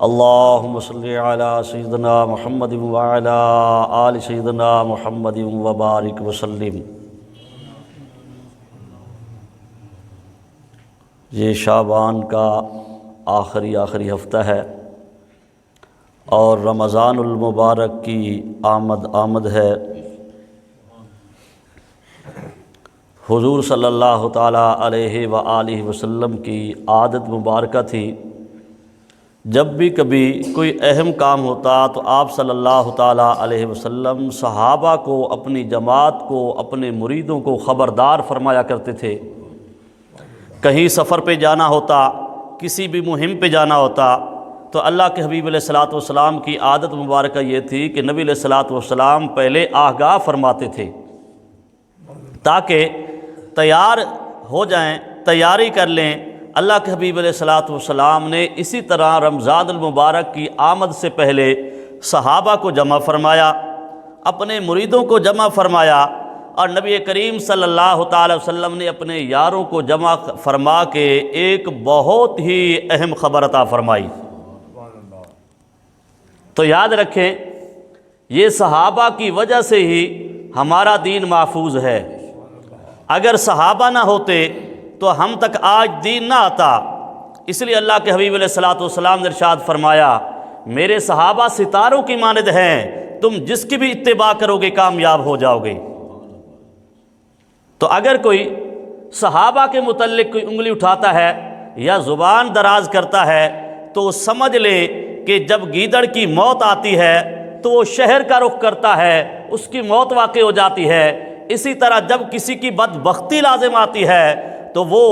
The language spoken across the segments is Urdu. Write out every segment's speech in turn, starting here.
اللہم صلی علی سیدنا محمد وعلی آل سیدنا محمد وبارک وسلم۔ یہ شعبان کا آخری ہفتہ ہے اور رمضان المبارک کی آمد ہے۔ حضور صلی اللہ تعالیٰ علیہ وآلہ وسلم کی عادت مبارکہ تھی، جب بھی کبھی کوئی اہم کام ہوتا تو آپ صلی اللہ تعالیٰ علیہ وسلم صحابہ کو، اپنی جماعت کو، اپنے مریدوں کو خبردار فرمایا کرتے تھے۔ کہیں سفر پہ جانا ہوتا، کسی بھی مہم پہ جانا ہوتا تو اللہ کے حبیب علیہ الصلوۃ والسلام کی عادت مبارکہ یہ تھی کہ نبی علیہ الصلوۃ والسلام پہلے آگاہ فرماتے تھے تاکہ تیار ہو جائیں، تیاری کر لیں۔ اللہ کے حبیب علیہ الصلوۃ والسلام نے اسی طرح رمضان المبارک کی آمد سے پہلے صحابہ کو جمع فرمایا، اپنے مریدوں کو جمع فرمایا، اور نبی کریم صلی اللہ تعالی وسلم نے اپنے یاروں کو جمع فرما کے ایک بہت ہی اہم خبر عطا فرمائی۔ تو یاد رکھیں، یہ صحابہ کی وجہ سے ہی ہمارا دین محفوظ ہے۔ اگر صحابہ نہ ہوتے تو ہم تک آج دین نہ آتا۔ اس لیے اللہ کے حبیب علیہ الصلوۃ والسلام نے ارشاد فرمایا، میرے صحابہ ستاروں کی مانند ہیں، تم جس کی بھی اتباع کرو گے کامیاب ہو جاؤ گے۔ تو اگر کوئی صحابہ کے متعلق کوئی انگلی اٹھاتا ہے یا زبان دراز کرتا ہے تو سمجھ لے کہ جب گیدڑ کی موت آتی ہے تو وہ شہر کا رخ کرتا ہے، اس کی موت واقع ہو جاتی ہے۔ اسی طرح جب کسی کی بدبختی لازم آتی ہے تو وہ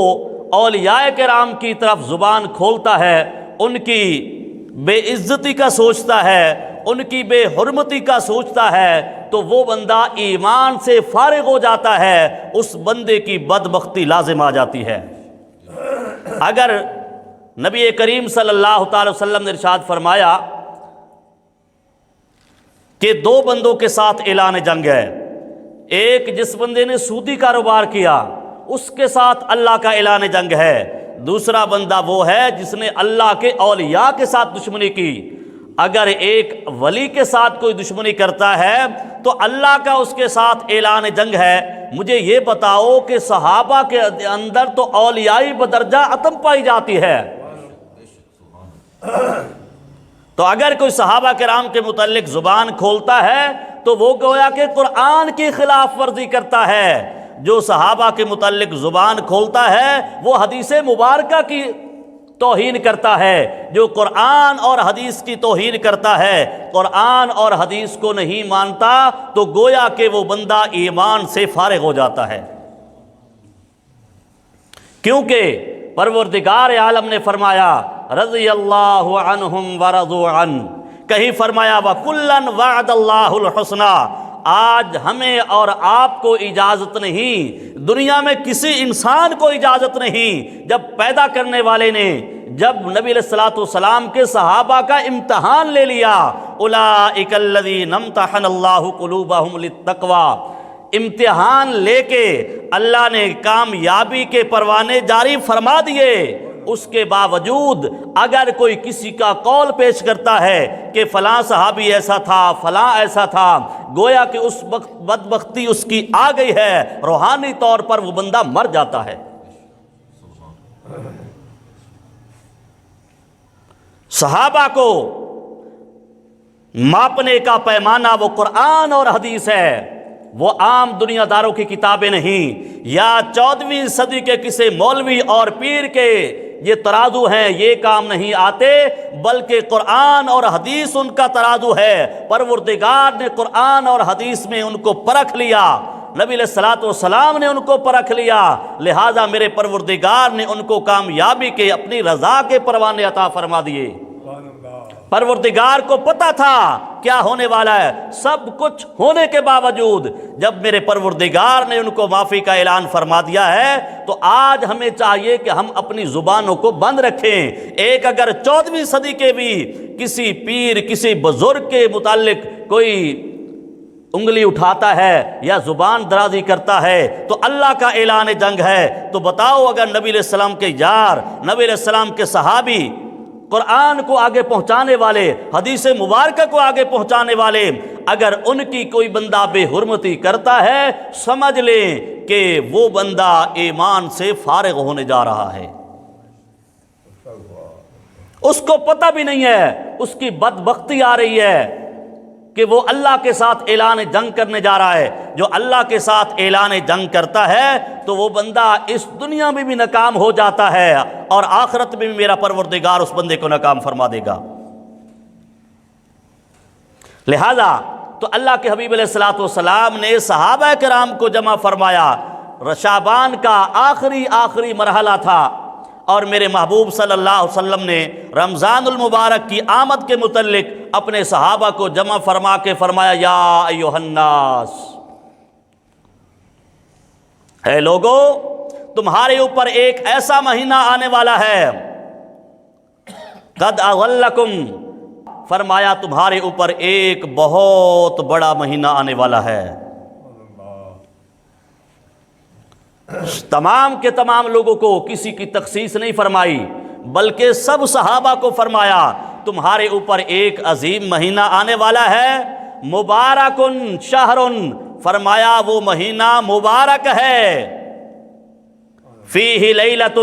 اولیاء کرام کی طرف زبان کھولتا ہے، ان کی بے عزتی کا سوچتا ہے، ان کی بے حرمتی کا سوچتا ہے، تو وہ بندہ ایمان سے فارغ ہو جاتا ہے، اس بندے کی بدبختی لازم آ جاتی ہے۔ اگر نبی کریم صلی اللہ تعالی وسلم نے ارشاد فرمایا کہ دو بندوں کے ساتھ اعلان جنگ ہے، ایک جس بندے نے سودی کاروبار کیا اس کے ساتھ اللہ کا اعلان جنگ ہے، دوسرا بندہ وہ ہے جس نے اللہ کے اولیاء کے ساتھ دشمنی کی۔ اگر ایک ولی کے ساتھ کوئی دشمنی کرتا ہے تو اللہ کا اس کے ساتھ اعلان جنگ ہے۔ مجھے یہ بتاؤ کہ صحابہ کے اندر تو اولیائی بدرجہ عتم پائی جاتی ہے، تو اگر کوئی صحابہ کرام کے متعلق زبان کھولتا ہے تو وہ گویا کہ قرآن کی خلاف ورزی کرتا ہے۔ جو صحابہ کے متعلق زبان کھولتا ہے وہ حدیث مبارکہ کی توہین کرتا ہے، جو قرآن اور حدیث کی توہین کرتا ہے، قرآن اور حدیث کو نہیں مانتا، تو گویا کہ وہ بندہ ایمان سے فارغ ہو جاتا ہے۔ کیونکہ پروردگار عالم نے فرمایا رضی اللہ عنہم ورضوا عنہ، کہیں فرمایا وَكُلًّا وَعَدَ اللَّهُ الْحُسْنَى۔ آج ہمیں اور آپ کو اجازت نہیں، دنیا میں کسی انسان کو اجازت نہیں، جب پیدا کرنے والے نے جب نبی علیہ الصلوۃ والسلام کے صحابہ کا امتحان لے لیا، اولئک الذین امتحن اللہ قلوبہم للتقوی، امتحان لے کے اللہ نے کامیابی کے پروانے جاری فرما دیے، اس کے باوجود اگر کوئی کسی کا قول پیش کرتا ہے کہ فلاں صحابی ایسا تھا، فلاں ایسا تھا، گویا کہ اس وقت بدبختی اس کی آ گئی ہے، روحانی طور پر وہ بندہ مر جاتا ہے۔ صحابہ کو ماپنے کا پیمانہ وہ قرآن اور حدیث ہے، وہ عام دنیا داروں کی کتابیں نہیں، یا 14ویں صدی کے کسی مولوی اور پیر کے یہ ترازو ہیں، یہ کام نہیں آتے، بلکہ قرآن اور حدیث ان کا ترازو ہے۔ پروردگار نے قرآن اور حدیث میں ان کو پرکھ لیا، نبی علیہ الصلوۃ والسلام نے ان کو پرکھ لیا، لہٰذا میرے پروردگار نے ان کو کامیابی کے اپنی رضا کے پروانے عطا فرما دیے۔ پروردگار کو پتہ تھا کیا ہونے والا ہے، سب کچھ ہونے کے باوجود جب میرے پروردگار نے ان کو معافی کا اعلان فرما دیا ہے، تو آج ہمیں چاہیے کہ ہم اپنی زبانوں کو بند رکھیں۔ ایک اگر 14ویں صدی کے بھی کسی پیر، کسی بزرگ کے متعلق کوئی انگلی اٹھاتا ہے یا زبان درازی کرتا ہے تو اللہ کا اعلان جنگ ہے۔ تو بتاؤ، اگر نبی علیہ السلام کے یار، نبی علیہ السلام کے صحابی قرآن کو آگے پہنچانے والے، حدیث مبارکہ کو آگے پہنچانے والے، اگر ان کی کوئی بندہ بے حرمتی کرتا ہے، سمجھ لیں کہ وہ بندہ ایمان سے فارغ ہونے جا رہا ہے۔ اس کو پتہ بھی نہیں ہے، اس کی بدبختی آ رہی ہے کہ وہ اللہ کے ساتھ اعلان جنگ کرنے جا رہا ہے۔ جو اللہ کے ساتھ اعلان جنگ کرتا ہے تو وہ بندہ اس دنیا میں بھی ناکام ہو جاتا ہے اور آخرت میں بھی میرا پروردگار اس بندے کو ناکام فرما دے گا۔ لہذا تو اللہ کے حبیب علیہ الصلوۃ والسلام نے صحابہ کرام کو جمع فرمایا۔ شعبان کا آخری مرحلہ تھا اور میرے محبوب صلی اللہ علیہ وسلم نے رمضان المبارک کی آمد کے متعلق اپنے صحابہ کو جمع فرما کے فرمایا، یا ایھا الناس، اے لوگو، تمہارے اوپر ایک ایسا مہینہ آنے والا ہے، قد اغلکم، فرمایا تمہارے اوپر ایک بہت بڑا مہینہ آنے والا ہے۔ تمام کے تمام لوگوں کو کسی کی تخصیص نہیں فرمائی، بلکہ سب صحابہ کو فرمایا تمہارے اوپر ایک عظیم مہینہ آنے والا ہے، مبارکن شہرن، فرمایا وہ مہینہ مبارک ہے، فیہ لیلۃ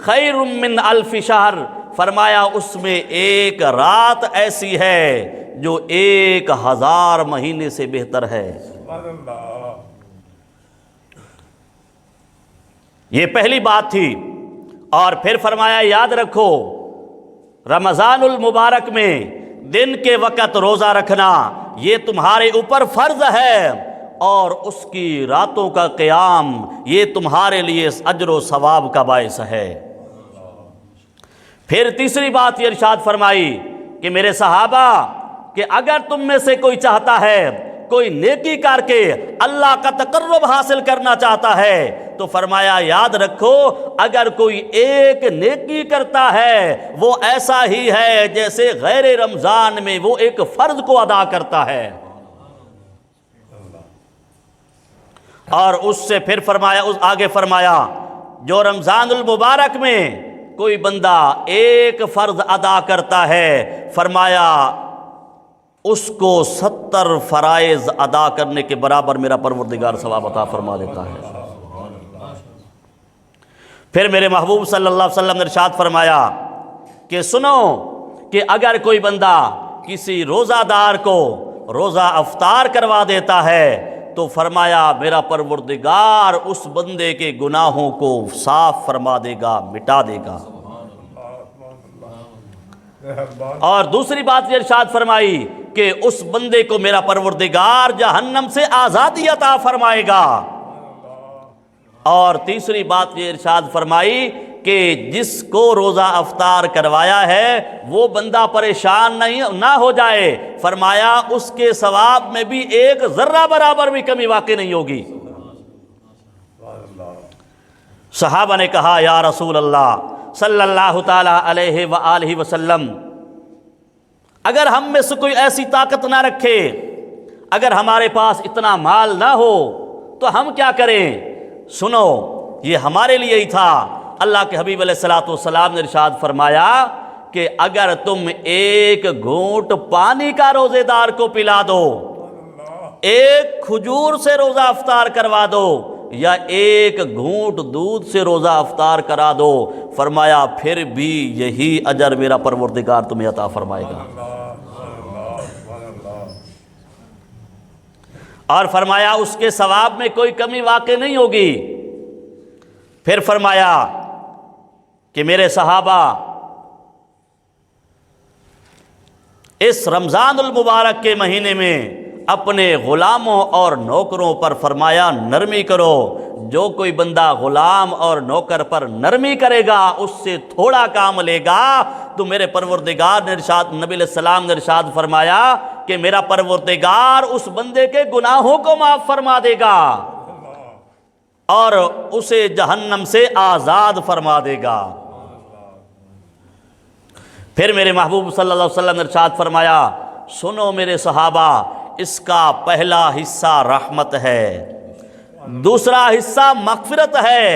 خیر من الف شہر، فرمایا اس میں ایک رات ایسی ہے جو 1000 مہینے سے بہتر ہے۔ یہ پہلی بات تھی۔ اور پھر فرمایا یاد رکھو، رمضان المبارک میں دن کے وقت روزہ رکھنا یہ تمہارے اوپر فرض ہے، اور اس کی راتوں کا قیام یہ تمہارے لیے اجر و ثواب کا باعث ہے۔ پھر تیسری بات یہ ارشاد فرمائی کہ میرے صحابہ، کہ اگر تم میں سے کوئی چاہتا ہے، کوئی نیکی کر کے اللہ کا تقرب حاصل کرنا چاہتا ہے، تو فرمایا یاد رکھو، اگر کوئی ایک نیکی کرتا ہے وہ ایسا ہی ہے جیسے غیر رمضان میں وہ ایک فرض کو ادا کرتا ہے۔ اور اس سے پھر فرمایا، اس آگے فرمایا، جو رمضان المبارک میں کوئی بندہ ایک فرض ادا کرتا ہے، فرمایا اس کو 70 فرائض ادا کرنے کے برابر میرا پروردگار ثواب عطا فرما دیتا ہے۔ پھر میرے محبوب صلی اللہ علیہ وسلم نے ارشاد فرمایا کہ سنو، کہ اگر کوئی بندہ کسی روزہ دار کو روزہ افطار کروا دیتا ہے تو فرمایا میرا پروردگار اس بندے کے گناہوں کو صاف فرما دے گا، مٹا دے گا۔ اور دوسری بات یہ ارشاد فرمائی کہ اس بندے کو میرا پروردگار جہنم سے آزادی عطا فرمائے گا۔ اور تیسری بات یہ ارشاد فرمائی کہ جس کو روزہ افطار کروایا ہے وہ بندہ پریشان نہ ہو جائے، فرمایا اس کے ثواب میں بھی ایک ذرہ برابر بھی کمی واقع نہیں ہوگی۔ صحابہ نے کہا یا رسول اللہ صلی اللہ تعالی علیہ وآلہ وسلم، اگر ہم میں سے کوئی ایسی طاقت نہ رکھے، اگر ہمارے پاس اتنا مال نہ ہو تو ہم کیا کریں؟ سنو، یہ ہمارے لیے ہی تھا۔ اللہ کے حبیب علیہ الصلوۃ والسلام نے ارشاد فرمایا کہ اگر تم ایک گھونٹ پانی کا روزے دار کو پلا دو، ایک کھجور سے روزہ افطار کروا دو، یا ایک گھونٹ دودھ سے روزہ افطار کرا دو، فرمایا پھر بھی یہی اجر میرا پروردگار تمہیں عطا فرمائے گا۔ اور فرمایا اس کے ثواب میں کوئی کمی واقع نہیں ہوگی۔ پھر فرمایا کہ میرے صحابہ، اس رمضان المبارک کے مہینے میں اپنے غلاموں اور نوکروں پر فرمایا نرمی کرو۔ جو کوئی بندہ غلام اور نوکر پر نرمی کرے گا، اس سے تھوڑا کام لے گا، تو میرے پروردگار نے ارشاد، نبی علیہ السلام نے ارشاد فرمایا کہ میرا پروردگار اس بندے کے گناہوں کو معاف فرما دے گا اور اسے جہنم سے آزاد فرما دے گا۔ پھر میرے محبوب صلی اللہ علیہ وسلم نے ارشاد فرمایا، سنو میرے صحابہ، اس کا پہلا حصہ رحمت ہے، دوسرا حصہ مغفرت ہے،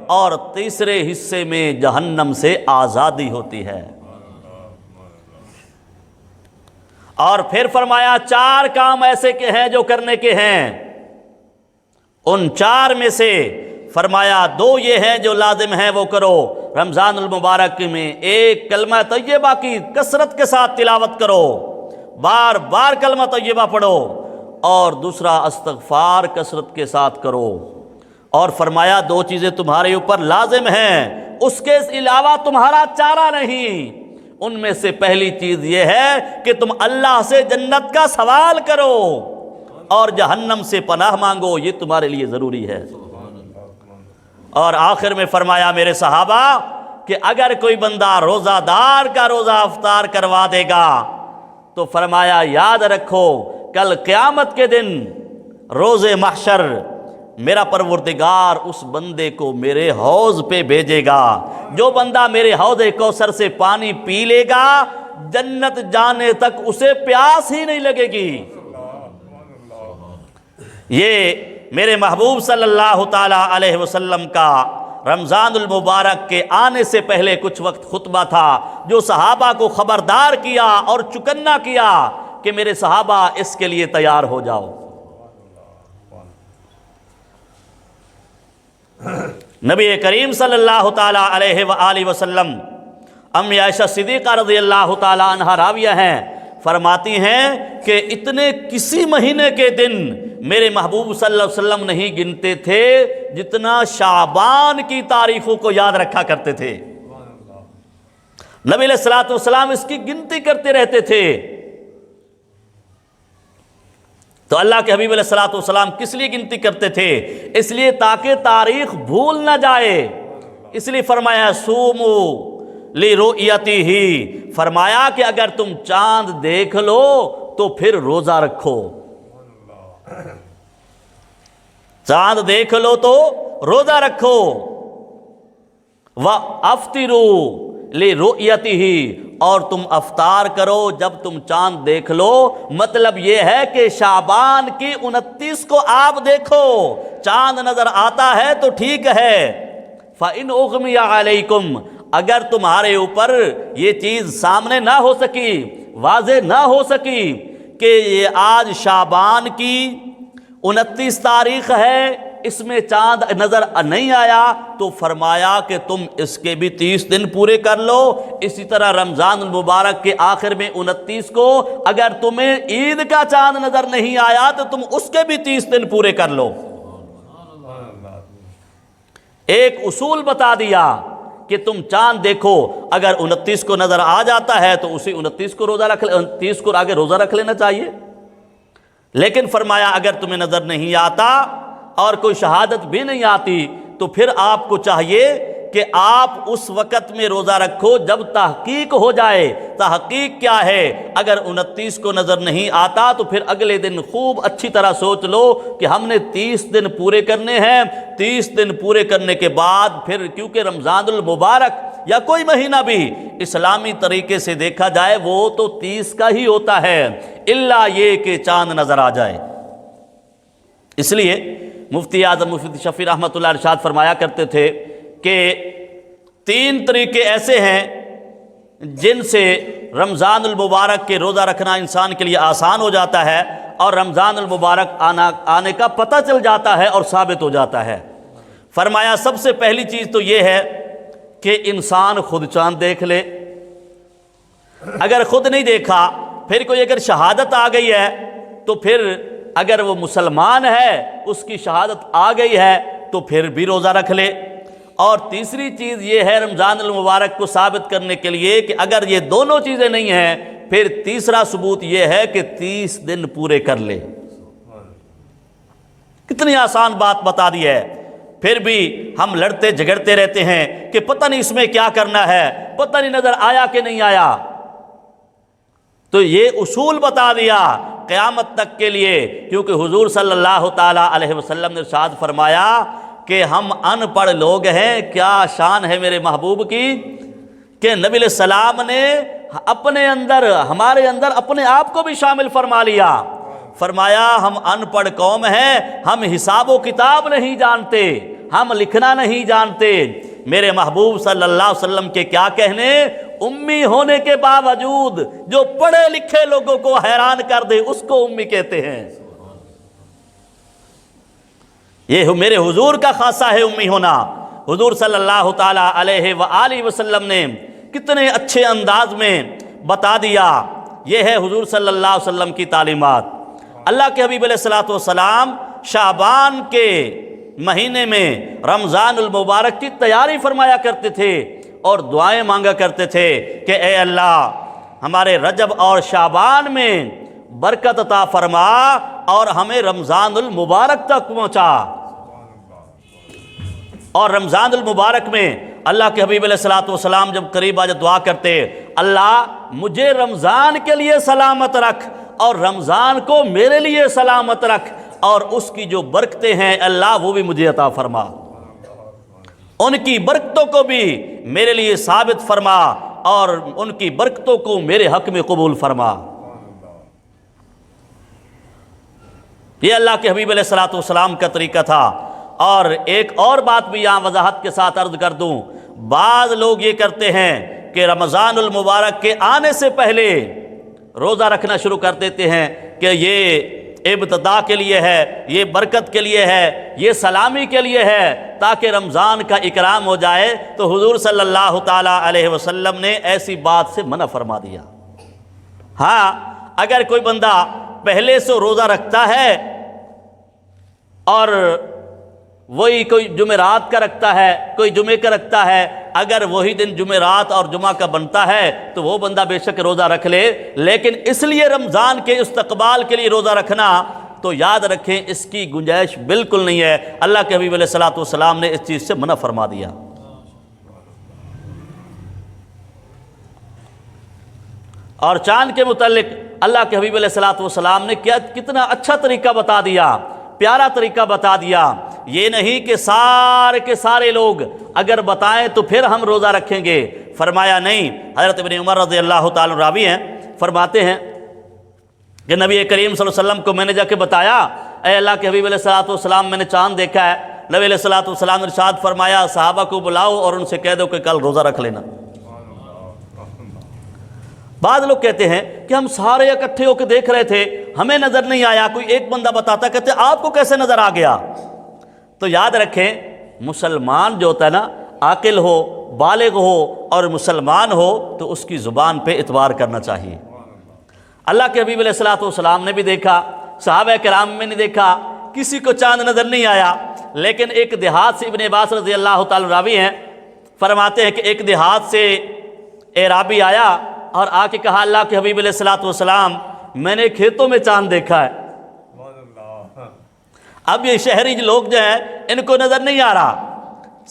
اور تیسرے حصے میں جہنم سے آزادی ہوتی ہے۔ اور پھر فرمایا 4 کام ایسے کے ہیں جو کرنے کے ہیں، ان 4 میں سے فرمایا 2 یہ ہیں جو لازم ہیں وہ کرو رمضان المبارک میں۔ ایک کلمہ طیبہ کی کثرت کے ساتھ تلاوت کرو، بار بار کلمہ طیبہ پڑھو، اور دوسرا استغفار کثرت کے ساتھ کرو۔ اور فرمایا 2 چیزیں تمہارے اوپر لازم ہیں، اس کے علاوہ تمہارا چارہ نہیں۔ ان میں سے پہلی چیز یہ ہے کہ تم اللہ سے جنت کا سوال کرو اور جہنم سے پناہ مانگو، یہ تمہارے لیے ضروری ہے۔ اور آخر میں فرمایا میرے صحابہ کہ اگر کوئی بندہ روزہ دار کا روزہ افطار کروا دے گا تو فرمایا یاد رکھو کل قیامت کے دن روز محشر میرا پروردگار اس بندے کو میرے حوض پہ بھیجے گا۔ جو بندہ میرے حوض کوثر سے پانی پی لے گا جنت جانے تک اسے پیاس ہی نہیں لگے گی۔ یہ میرے محبوب صلی اللہ تعالی علیہ وسلم کا رمضان المبارک کے آنے سے پہلے کچھ وقت خطبہ تھا، جو صحابہ کو خبردار کیا اور چکنا کیا کہ میرے صحابہ اس کے لیے تیار ہو جاؤ۔ نبی کریم صلی اللہ تعالی علیہ وآلہ وسلم امی عائشہ صدیقہ رضی اللہ تعالی عنہا راویہ ہیں، فرماتی ہیں کہ اتنے کسی مہینے کے دن میرے محبوب صلی اللہ علیہ وسلم نہیں گنتے تھے جتنا شعبان کی تاریخوں کو یاد رکھا کرتے تھے۔ نبی علیہ الصلوۃ والسلام اس کی گنتی کرتے رہتے تھے۔ تو اللہ کے حبیب علیہ الصلوۃ والسلام کس لیے گنتی کرتے تھے؟ اس لیے تاکہ تاریخ بھول نہ جائے، اس لیے فرمایا سومو لرؤیتہ، فرمایا کہ اگر تم چاند دیکھ لو تو پھر روزہ رکھو، چاند دیکھ لو تو روزہ رکھو، وَأَفْطِرُوا لِرُؤْيَتِهِ، اور تم افطار کرو جب تم چاند دیکھ لو۔ مطلب یہ ہے کہ شعبان کی 29 کو آپ دیکھو، چاند نظر آتا ہے تو ٹھیک ہے۔ فَإِنْ أُغْمِيَ عَلَيْكُمْ، اگر تمہارے اوپر یہ چیز سامنے نہ ہو سکی، واضح نہ ہو سکی کہ یہ آج شعبان کی 29 تاریخ ہے، اس میں چاند نظر نہیں آیا، تو فرمایا کہ تم اس کے بھی 30 دن پورے کر لو۔ اسی طرح رمضان المبارک کے آخر میں 29 کو اگر تمہیں عید کا چاند نظر نہیں آیا تو تم اس کے بھی 30 دن پورے کر لو۔ ایک اصول بتا دیا کہ تم چاند دیکھو، اگر 29 کو نظر آ جاتا ہے تو اسی 29 کو روزہ رکھ 30 کو آگے روزہ رکھ لینا چاہیے۔ لیکن فرمایا اگر تمہیں نظر نہیں آتا اور کوئی شہادت بھی نہیں آتی تو پھر آپ کو چاہیے کہ آپ اس وقت میں روزہ رکھو جب تحقیق ہو جائے۔ تحقیق کیا ہے؟ اگر 29 کو نظر نہیں آتا تو پھر اگلے دن خوب اچھی طرح سوچ لو کہ ہم نے 30 دن پورے کرنے ہیں۔ 30 دن پورے کرنے کے بعد پھر، کیونکہ رمضان المبارک یا کوئی مہینہ بھی اسلامی طریقے سے دیکھا جائے وہ تو 30 کا ہی ہوتا ہے، الا یہ کہ چاند نظر آ جائے۔ اس لیے مفتی اعظم مفتی شفیع رحمۃ اللہ ارشاد فرمایا کرتے تھے کہ 3 طریقے ایسے ہیں جن سے رمضان المبارک کے روزہ رکھنا انسان کے لیے آسان ہو جاتا ہے اور رمضان المبارک آنے کا پتہ چل جاتا ہے اور ثابت ہو جاتا ہے۔ فرمایا سب سے پہلی چیز تو یہ ہے کہ انسان خود چاند دیکھ لے۔ اگر خود نہیں دیکھا، پھر کوئی اگر شہادت آ گئی ہے تو پھر اگر وہ مسلمان ہے اس کی شہادت آ گئی ہے تو پھر بھی روزہ رکھ لے۔ اور تیسری چیز یہ ہے رمضان المبارک کو ثابت کرنے کے لیے کہ اگر یہ دونوں چیزیں نہیں ہیں پھر تیسرا ثبوت یہ ہے کہ 30 دن پورے کر لے۔ کتنی آسان بات بتا دی ہے، پھر بھی ہم لڑتے جھگڑتے رہتے ہیں کہ پتہ نہیں اس میں کیا کرنا ہے، پتہ نہیں نظر آیا کہ نہیں آیا۔ تو یہ اصول بتا دیا قیامت تک کے لیے، کیونکہ حضور صلی اللہ تعالی علیہ وسلم نے ارشاد فرمایا کہ ہم ان پڑھ لوگ ہیں، کیا شان ہے میرے محبوب کی کہ نبی علیہ السلام نے اپنے اندر، ہمارے اندر اپنے آپ کو بھی شامل فرما لیا۔ فرمایا ہم ان پڑھ قوم ہیں، ہم حساب و کتاب نہیں جانتے، ہم لکھنا نہیں جانتے، میرے محبوب صلی اللہ علیہ وسلم کے کیا کہنے، امی ہونے کے باوجود جو پڑھے لکھے لوگوں کو حیران کر دے اس کو امی کہتے ہیں۔ یہ میرے حضور کا خاصہ ہے امی ہونا۔ حضور صلی اللہ تعالی علیہ وآلہ وسلم نے کتنے اچھے انداز میں بتا دیا۔ یہ ہے حضور صلی اللہ علیہ وسلم کی تعلیمات۔ اللہ کے حبیب علیہ الصلوۃ والسلام شعبان کے مہینے میں رمضان المبارک کی تیاری فرمایا کرتے تھے اور دعائیں مانگا کرتے تھے کہ اے اللہ ہمارے رجب اور شعبان میں برکت عطا فرما اور ہمیں رمضان المبارک تک پہنچا۔ اور رمضان المبارک میں اللہ کے حبیب علیہ الصلوۃ والسلام جب قریب آج دعا کرتے، اللہ مجھے رمضان کے لیے سلامت رکھ اور رمضان کو میرے لیے سلامت رکھ، اور اس کی جو برکتیں ہیں اللہ وہ بھی مجھے عطا فرما، ان کی برکتوں کو بھی میرے لیے ثابت فرما اور ان کی برکتوں کو میرے حق میں قبول فرما۔ یہ اللہ کے حبیب علیہ الصلوۃ والسلام کا طریقہ تھا۔ اور ایک اور بات بھی یہاں وضاحت کے ساتھ عرض کر دوں، بعض لوگ یہ کرتے ہیں کہ رمضان المبارک کے آنے سے پہلے روزہ رکھنا شروع کر دیتے ہیں کہ یہ ابتدا کے لیے ہے، یہ برکت کے لیے ہے، یہ سلامی کے لیے ہے تاکہ رمضان کا اکرام ہو جائے۔ تو حضور صلی اللہ تعالی علیہ وسلم نے ایسی بات سے منع فرما دیا۔ ہاں اگر کوئی بندہ پہلے سے روزہ رکھتا ہے اور وہی کوئی جمعرات کا رکھتا ہے، کوئی جمعے کا رکھتا ہے، اگر وہی دن جمعرات اور جمعہ کا بنتا ہے تو وہ بندہ بے شک روزہ رکھ لے، لیکن اس لیے رمضان کے استقبال کے لیے روزہ رکھنا تو یاد رکھیں اس کی گنجائش بالکل نہیں ہے۔ اللہ کے حبیب علیہ الصلوۃ والسلام نے اس چیز سے منع فرما دیا۔ اور چاند کے متعلق اللہ کے حبیب علیہ الصلوۃ والسلام نے کتنا اچھا طریقہ بتا دیا، پیارا طریقہ بتا دیا۔ یہ نہیں کہ سارے کے سارے لوگ اگر بتائیں تو پھر ہم روزہ رکھیں گے، فرمایا نہیں۔ حضرت ابن عمر رضی اللہ تعالیٰ راوی ہیں، فرماتے ہیں کہ نبی کریم صلی اللہ علیہ وسلم کو میں نے جا کے بتایا، اے اللہ کے حبیب علیہ الصلوۃ والسلام میں نے چاند دیکھا ہے۔ نبی علیہ الصلوۃ والسلام نے ارشاد فرمایا صحابہ کو بلاؤ اور ان سے کہہ دو کہ کل روزہ رکھ لینا۔ بعض لوگ کہتے ہیں کہ ہم سارے اکٹھے ہو کے دیکھ رہے تھے، ہمیں نظر نہیں آیا، کوئی ایک بندہ بتاتا، کہتے آپ کو کیسے نظر آ گیا؟ تو یاد رکھیں مسلمان جو ہوتا ہے نا، عاقل ہو، بالغ ہو اور مسلمان ہو تو اس کی زبان پہ اعتبار کرنا چاہیے۔ اللہ کے حبیب علیہ الصلوۃ والسلام نے بھی دیکھا، صحابہ کرام میں نے دیکھا، کسی کو چاند نظر نہیں آیا، لیکن ایک دیہات سے ابن عباس رضی اللہ تعالیٰ راوی ہیں، فرماتے ہیں کہ ایک دیہات سے اعرابی آیا اور آ کے کہا اللہ کے حبیب علیہ الصلوۃ والسلام میں نے کھیتوں میں چاند دیکھا ہے۔ اب یہ شہری لوگ جو ہیں ان کو نظر نہیں آ رہا،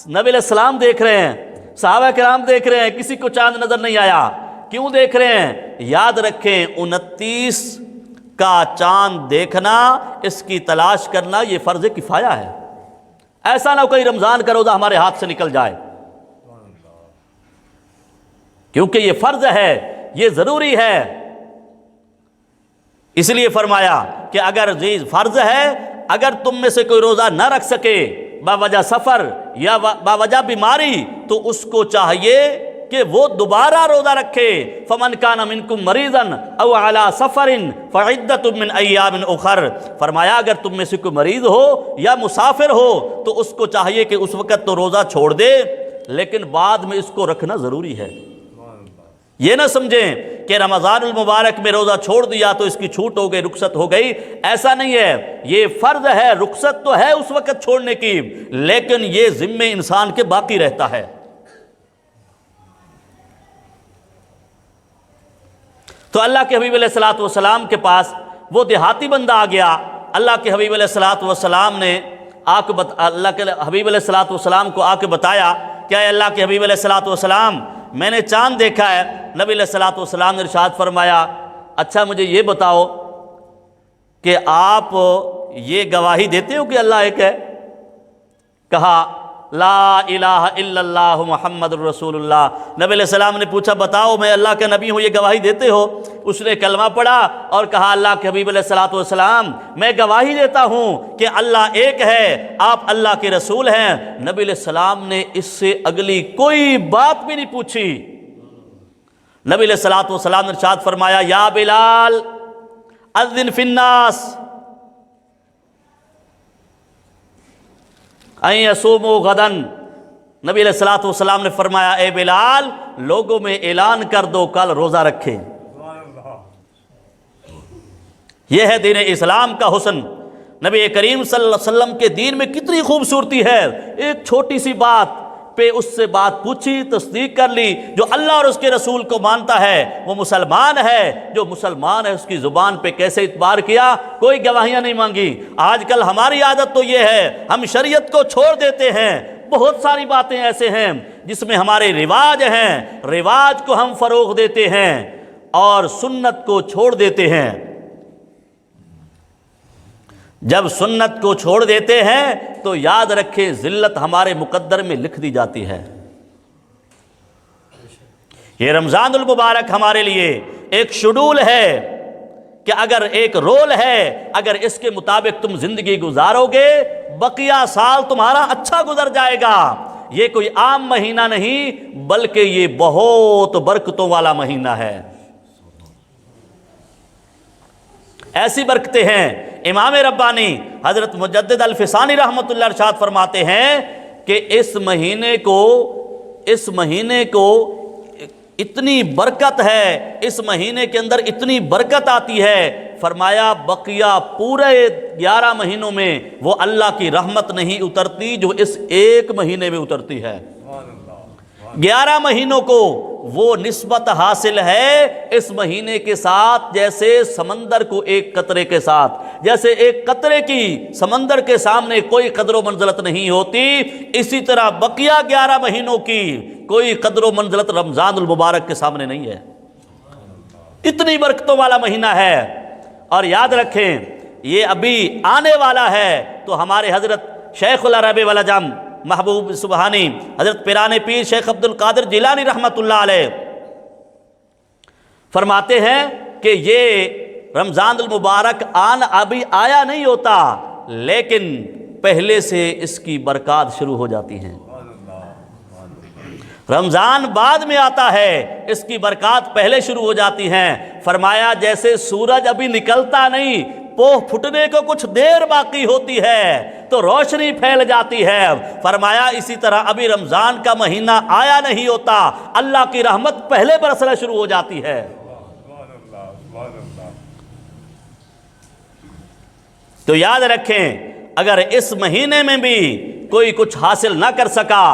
نبی علیہ السلام دیکھ رہے ہیں، صحابہ کرام دیکھ رہے ہیں، کسی کو چاند نظر نہیں آیا۔ کیوں دیکھ رہے ہیں؟ یاد رکھیں 29 کا چاند دیکھنا، اس کی تلاش کرنا یہ فرض کفایہ ہے۔ ایسا نہ کوئی رمضان کا روزہ ہمارے ہاتھ سے نکل جائے، کیونکہ یہ فرض ہے، یہ ضروری ہے۔ اس لیے فرمایا کہ اگر فرض ہے، اگر تم میں سے کوئی روزہ نہ رکھ سکے باوجہ سفر یا باوجہ بیماری تو اس کو چاہیے کہ وہ دوبارہ روزہ رکھے۔ فمن کان منکم مریضا او علی سفر فعدۃ من ایام اخر، فرمایا اگر تم میں سے کوئی مریض ہو یا مسافر ہو تو اس کو چاہیے کہ اس وقت تو روزہ چھوڑ دے، لیکن بعد میں اس کو رکھنا ضروری ہے۔ یہ نہ سمجھیں کہ رمضان المبارک میں روزہ چھوڑ دیا تو اس کی چھوٹ ہو گئی، رخصت ہو گئی، ایسا نہیں ہے۔ یہ فرض ہے، رخصت تو ہے اس وقت چھوڑنے کی، لیکن یہ ذمہ انسان کے باقی رہتا ہے۔ تو اللہ کے حبیب علیہ الصلوۃ والسلام کے پاس وہ دیہاتی بندہ آ گیا، اللہ کے حبیب علیہ الصلوۃ والسلام نے اللہ کے حبیب علیہ الصلوۃ والسلام کو آ کے بتایا کہ اے اللہ کے حبیب علیہ الصلوۃ والسلام میں نے چاند دیکھا ہے۔ نبی علیہ الصلوۃ والسلام نے ارشاد فرمایا اچھا مجھے یہ بتاؤ کہ آپ یہ گواہی دیتے ہو کہ اللہ ایک ہے؟ کہا لا الہ الا اللہ محمد الرسول اللہ۔ نبی علیہ السلام نے پوچھا بتاؤ میں اللہ کا نبی ہوں، یہ گواہی دیتے ہو؟ اس نے کلمہ پڑھا اور کہا اللہ کے حبیب علیہ الصلوۃ والسلام میں گواہی دیتا ہوں کہ اللہ ایک ہے، آپ اللہ کے رسول ہیں۔ نبی علیہ السلام نے اس سے اگلی کوئی بات بھی نہیں پوچھی۔ نبی علیہ الصلوۃ والسلام نے ارشاد فرمایا یا بلال اذن فی الناس ان یصوموا غدا۔ نبی علیہ الصلوۃ والسلام نے فرمایا اے بلال لوگوں میں اعلان کر دو کل روزہ رکھیں۔ یہ ہے دین اسلام کا حسن۔ نبی کریم صلی اللہ علیہ وسلم کے دین میں کتنی خوبصورتی ہے، ایک چھوٹی سی بات پہ اس سے بات پوچھی، تصدیق کر لی۔ جو اللہ اور اس کے رسول کو مانتا ہے وہ مسلمان ہے، جو مسلمان ہے اس کی زبان پہ کیسے اعتبار کیا، کوئی گواہیاں نہیں مانگی۔ آج کل ہماری عادت تو یہ ہے ہم شریعت کو چھوڑ دیتے ہیں، بہت ساری باتیں ایسے ہیں جس میں ہمارے رواج ہیں، رواج کو ہم فروغ دیتے ہیں اور سنت کو چھوڑ دیتے ہیں۔ جب سنت کو چھوڑ دیتے ہیں تو یاد رکھیں ذلت ہمارے مقدر میں لکھ دی جاتی ہے۔ یہ رمضان المبارک ہمارے لیے ایک شیڈول ہے کہ اگر ایک رول ہے، اگر اس کے مطابق تم زندگی گزارو گے بقیہ سال تمہارا اچھا گزر جائے گا۔ یہ کوئی عام مہینہ نہیں بلکہ یہ بہت برکتوں والا مہینہ ہے۔ ایسی برکتیں ہیں، امام ربانی حضرت مجدد الفسانی رحمۃ اللہ ارشاد فرماتے ہیں کہ اس مہینے کو اتنی برکت ہے، اس مہینے کے اندر اتنی برکت آتی ہے، فرمایا بقیہ پورے 11 مہینوں میں وہ اللہ کی رحمت نہیں اترتی جو اس ایک مہینے میں اترتی ہے۔ 11 مہینوں کو وہ نسبت حاصل ہے اس مہینے کے ساتھ جیسے سمندر کو ایک قطرے کے ساتھ، جیسے ایک قطرے کی سمندر کے سامنے کوئی قدر و منزلت نہیں ہوتی، اسی طرح بقیہ 11 مہینوں کی کوئی قدر و منزلت رمضان المبارک کے سامنے نہیں ہے۔ اتنی برکتوں والا مہینہ ہے، اور یاد رکھیں یہ ابھی آنے والا ہے تو ہمارے حضرت شیخ العرب والعجم محبوب سبحانی حضرت پیران پیر شیخ عبد القادر جیلانی رحمۃ اللہ علیہ فرماتے ہیں کہ یہ رمضان المبارک ابھی آیا نہیں ہوتا لیکن پہلے سے اس کی برکات شروع ہو جاتی ہیں۔ رمضان بعد میں آتا ہے، اس کی برکات پہلے شروع ہو جاتی ہیں۔ فرمایا جیسے سورج ابھی نکلتا نہیں، پوہ پھٹنے کو کچھ دیر باقی ہوتی ہے تو روشنی پھیل جاتی ہے، فرمایا اسی طرح ابھی رمضان کا مہینہ آیا نہیں ہوتا، اللہ کی رحمت پہلے برسنا شروع ہو جاتی ہے۔ تو یاد رکھیں اگر اس مہینے میں بھی کوئی کچھ حاصل نہ کر سکا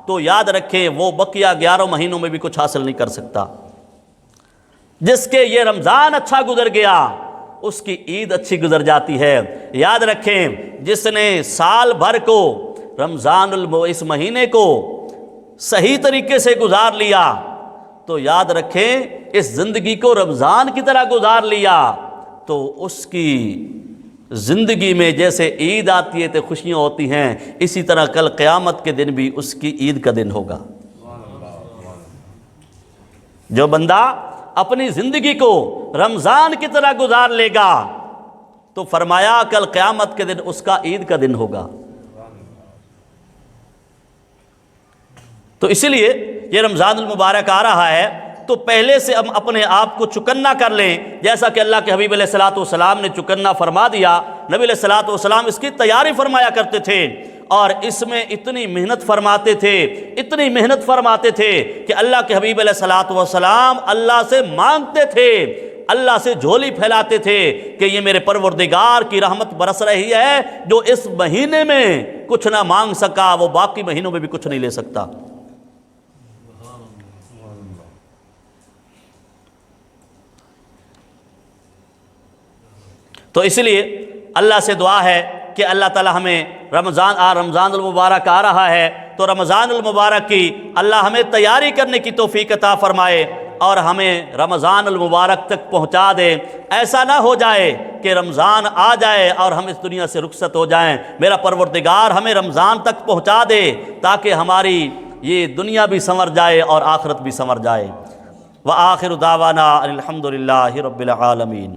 تو یاد رکھیں وہ بقیہ 11 مہینوں میں بھی کچھ حاصل نہیں کر سکتا۔ جس کے یہ رمضان اچھا گزر گیا اس کی عید اچھی گزر جاتی ہے۔ یاد رکھیں جس نے سال بھر کو اس مہینے کو صحیح طریقے سے گزار لیا تو یاد رکھیں اس زندگی کو رمضان کی طرح گزار لیا تو اس کی زندگی میں جیسے عید آتی ہے تو خوشیاں ہوتی ہیں، اسی طرح کل قیامت کے دن بھی اس کی عید کا دن ہوگا۔ جو بندہ اپنی زندگی کو رمضان کی طرح گزار لے گا تو فرمایا کل قیامت کے دن اس کا عید کا دن ہوگا۔ تو اسی لیے یہ رمضان المبارک آ رہا ہے تو پہلے سے ہم اپنے آپ کو چکنا کر لیں، جیسا کہ اللہ کے حبیب علیہ الصلوۃ والسلام نے چکنا فرما دیا۔ نبی علیہ الصلوۃ والسلام اس کی تیاری فرمایا کرتے تھے اور اس میں اتنی محنت فرماتے تھے کہ اللہ کے حبیب علیہ الصلوۃ والسلام اللہ سے مانگتے تھے، اللہ سے جھولی پھیلاتے تھے کہ یہ میرے پروردگار کی رحمت برس رہی ہے، جو اس مہینے میں کچھ نہ مانگ سکا وہ باقی مہینوں میں بھی کچھ نہیں لے سکتا۔ تو اس لیے اللہ سے دعا ہے کہ اللہ تعالی ہمیں رمضان المبارک آ رہا ہے تو رمضان المبارک کی اللہ ہمیں تیاری کرنے کی توفیق عطا فرمائے اور ہمیں رمضان المبارک تک پہنچا دے۔ ایسا نہ ہو جائے کہ رمضان آ جائے اور ہم اس دنیا سے رخصت ہو جائیں۔ میرا پروردگار ہمیں رمضان تک پہنچا دے تاکہ ہماری یہ دنیا بھی سنور جائے اور آخرت بھی سنور جائے۔ وآخر دعوانا الحمد للہ رب العالمین۔